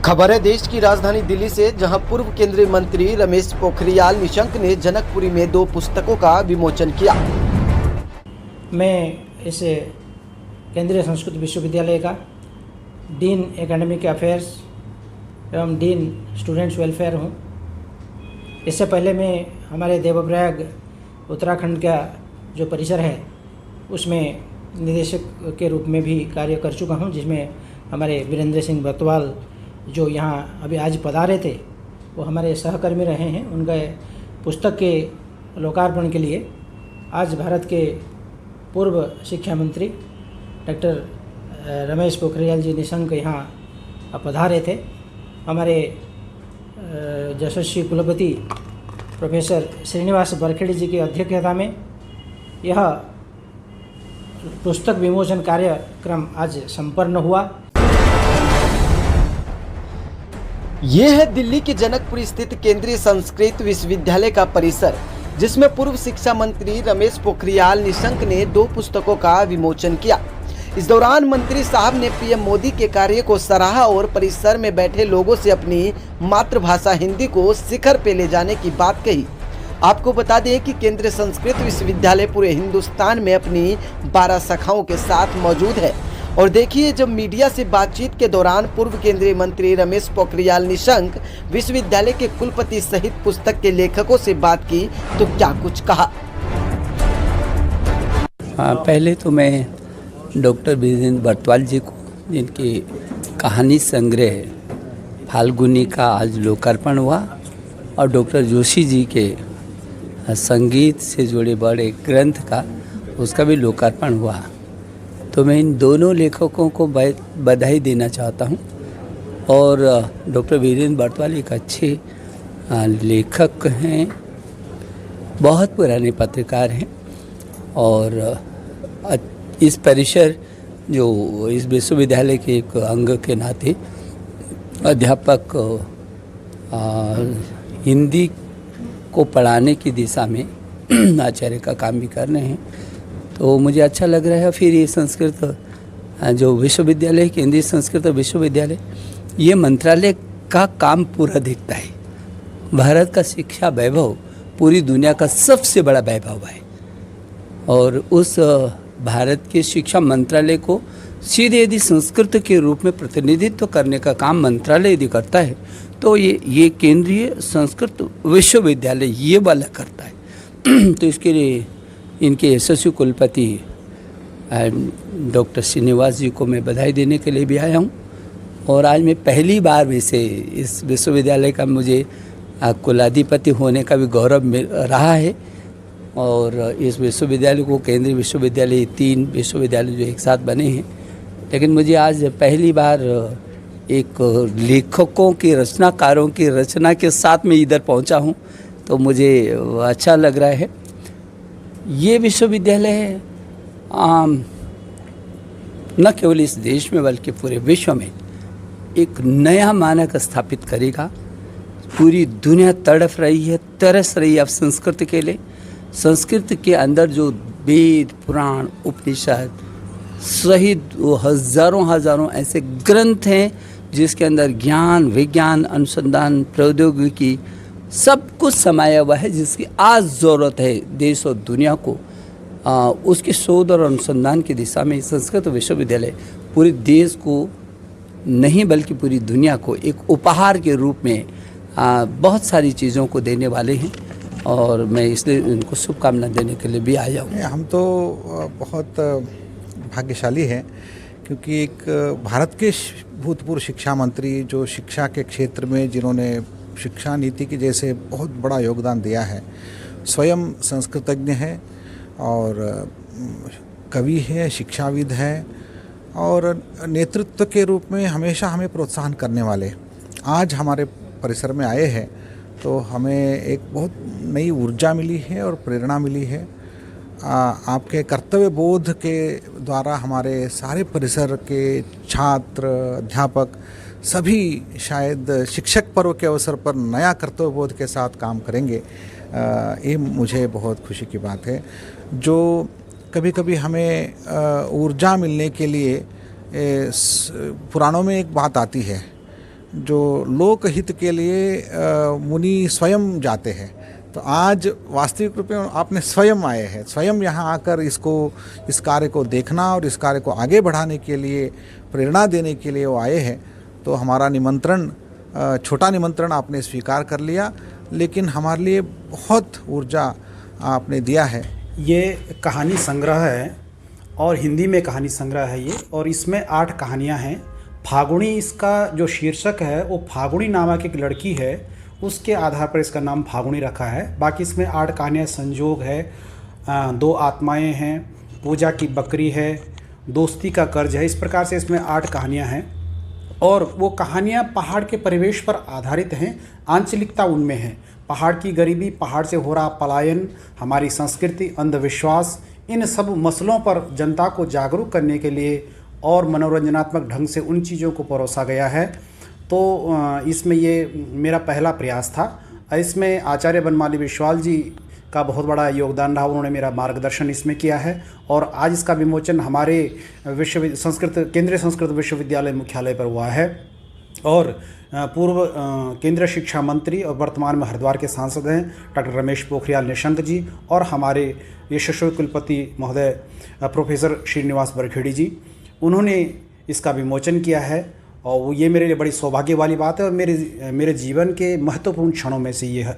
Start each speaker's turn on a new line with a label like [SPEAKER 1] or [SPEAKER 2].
[SPEAKER 1] खबर है देश की राजधानी दिल्ली से, जहां पूर्व केंद्रीय मंत्री रमेश पोखरियाल निशंक ने जनकपुरी में 2 पुस्तकों का विमोचन किया।
[SPEAKER 2] मैं इस केंद्रीय संस्कृत विश्वविद्यालय का डीन एकेडमिक अफेयर्स एवं डीन स्टूडेंट्स वेलफेयर हूँ। इससे पहले मैं हमारे देवप्रयाग उत्तराखंड का जो परिसर है उसमें निदेशक के रूप में भी कार्य कर चुका हूँ, जिसमें हमारे वीरेंद्र सिंह बर्तवाल जो यहाँ अभी आज पधारे थे वो हमारे सहकर्मी रहे हैं। उनके पुस्तक के लोकार्पण के लिए आज भारत के पूर्व शिक्षा मंत्री डॉक्टर रमेश पोखरियाल जी निशंक यहाँ पधारे थे। हमारे यशस्वी कुलपति प्रोफेसर श्रीनिवास बरखेड़ी जी की अध्यक्षता में यह पुस्तक विमोचन कार्यक्रम आज संपन्न हुआ।
[SPEAKER 1] ये है दिल्ली के जनकपुरी स्थित केंद्रीय संस्कृत विश्वविद्यालय का परिसर, जिसमें पूर्व शिक्षा मंत्री रमेश पोखरियाल निशंक ने 2 पुस्तकों का विमोचन किया। इस दौरान मंत्री साहब ने पीएम मोदी के कार्य को सराहा और परिसर में बैठे लोगों से अपनी मातृभाषा हिंदी को शिखर पे ले जाने की बात कही। आपको बता दें कि केंद्रीय संस्कृत विश्वविद्यालय पूरे हिंदुस्तान में अपनी 12 शाखाओं के साथ मौजूद है। और देखिए, जब मीडिया से बातचीत के दौरान पूर्व केंद्रीय मंत्री रमेश पोखरियाल निशंक विश्वविद्यालय के कुलपति सहित पुस्तक के लेखकों से बात की तो क्या कुछ कहा।
[SPEAKER 3] पहले तो मैं डॉक्टर वीरेंद्र बर्तवाल जी को, जिनकी कहानी संग्रह फाल्गुनी का आज लोकार्पण हुआ, और डॉक्टर जोशी जी के संगीत से जुड़े बड़े ग्रंथ का उसका भी लोकार्पण हुआ। तो मैं इन दोनों लेखकों को बधाई देना चाहता हूं। और डॉक्टर वीरेंद्र बर्तवाल एक अच्छे लेखक हैं, बहुत पुराने पत्रकार हैं, और इस परिसर जो इस विश्वविद्यालय के एक अंग के नाते अध्यापक हिंदी को पढ़ाने की दिशा में आचार्य का काम भी कर रहे हैं। तो मुझे अच्छा लग रहा है। फिर ये संस्कृत जो विश्वविद्यालय, केंद्रीय संस्कृत विश्वविद्यालय, ये मंत्रालय का काम पूरा देखता है। भारत का शिक्षा वैभव पूरी दुनिया का सबसे बड़ा वैभव है, और उस भारत के शिक्षा मंत्रालय को सीधे यदि संस्कृत के रूप में प्रतिनिधित्व करने का काम मंत्रालय यदि करता है तो ये केंद्रीय संस्कृत विश्वविद्यालय ये वाला करता है। तो इसके लिए इनके यशस्वी कुलपति डॉक्टर श्रीनिवास जी को मैं बधाई देने के लिए भी आया हूँ। और आज मैं पहली बार वैसे इस विश्वविद्यालय का मुझे कुलाधिपति होने का भी गौरव मिल रहा है। और इस विश्वविद्यालय को केंद्रीय विश्वविद्यालय 3 विश्वविद्यालय जो एक साथ बने हैं, लेकिन मुझे आज पहली बार एक लेखकों की, रचनाकारों की रचना के साथ में इधर पहुंचा हूं, तो मुझे अच्छा लग रहा है। ये विश्वविद्यालय न केवल इस देश में बल्कि पूरे विश्व में एक नया मानक स्थापित करेगा। पूरी दुनिया तड़फ रही है, तरस रही है अब संस्कृत के लिए। संस्कृत के अंदर जो वेद, पुराण, उपनिषद सहित हजारों ऐसे ग्रंथ हैं जिसके अंदर ज्ञान, विज्ञान, अनुसंधान, प्रौद्योगिकी सब कुछ समाया हुआ है, जिसकी आज ज़रूरत है देश और दुनिया को। उसके शोध और अनुसंधान की दिशा में संस्कृत विश्वविद्यालय पूरे देश को नहीं बल्कि पूरी दुनिया को एक उपहार के रूप में बहुत सारी चीज़ों को देने वाले हैं, और मैं इसलिए उनको शुभकामना देने के लिए भी आया हूँ।
[SPEAKER 4] हम तो बहुत भाग्यशाली हैं, क्योंकि एक भारत के भूतपूर्व शिक्षा मंत्री जो शिक्षा के क्षेत्र में जिन्होंने शिक्षा नीति के जैसे बहुत बड़ा योगदान दिया है, स्वयं संस्कृतज्ञ है और कवि है, शिक्षाविद है, और नेतृत्व के रूप में हमेशा हमें प्रोत्साहन करने वाले आज हमारे परिसर में आए हैं, तो हमें एक बहुत नई ऊर्जा मिली है और प्रेरणा मिली है। आपके कर्तव्य बोध के द्वारा हमारे सारे परिसर के छात्र, अध्यापक सभी शायद शिक्षक पर्व के अवसर पर नया कर्तव्य बोध के साथ काम करेंगे। ये मुझे बहुत खुशी की बात है। जो कभी कभी हमें ऊर्जा मिलने के लिए पुराणों में एक बात आती है, जो लोक हित के लिए मुनि स्वयं जाते हैं। तो आज वास्तविक रूप में आपने स्वयं आए हैं, स्वयं यहाँ आकर इस कार्य को देखना और इस कार्य को आगे बढ़ाने के लिए प्रेरणा देने के लिए वो आए हैं। तो हमारा निमंत्रण, छोटा निमंत्रण आपने स्वीकार कर लिया, लेकिन हमारे लिए बहुत ऊर्जा आपने दिया है।
[SPEAKER 5] ये कहानी संग्रह है और हिंदी में कहानी संग्रह है ये, और इसमें 8 कहानियाँ हैं। फागुनी इसका जो शीर्षक है वो फागुनी नामक एक लड़की है, उसके आधार पर इसका नाम फागुनी रखा है। बाकी इसमें 8 कहानियाँ संजोग है, 2 आत्माएं हैं, पूजा की बकरी है, दोस्ती का कर्ज है। इस प्रकार से इसमें 8 कहानियाँ हैं और वो कहानियाँ पहाड़ के परिवेश पर आधारित हैं। आंचलिकता उनमें है, पहाड़ की गरीबी, पहाड़ से हो रहा पलायन, हमारी संस्कृति, अंधविश्वास, इन सब मसलों पर जनता को जागरूक करने के लिए और मनोरंजनात्मक ढंग से उन चीज़ों को परोसा गया है। तो इसमें ये मेरा पहला प्रयास था। इसमें आचार्य बनमाली विश्वाल जी का बहुत बड़ा योगदान रहा, उन्होंने मेरा मार्गदर्शन इसमें किया है। और आज इसका विमोचन हमारे केंद्रीय संस्कृत विश्वविद्यालय मुख्यालय पर हुआ है। और पूर्व केंद्रीय शिक्षा मंत्री और वर्तमान में हरिद्वार के सांसद हैं डॉक्टर रमेश पोखरियाल निशंक जी, और हमारे यशस्वी कुलपति महोदय प्रोफेसर श्रीनिवास बरखेड़ी जी, उन्होंने इसका विमोचन किया है। और ये मेरे लिए बड़ी सौभाग्य वाली बात है और मेरे जीवन के महत्वपूर्ण क्षणों में से ये एक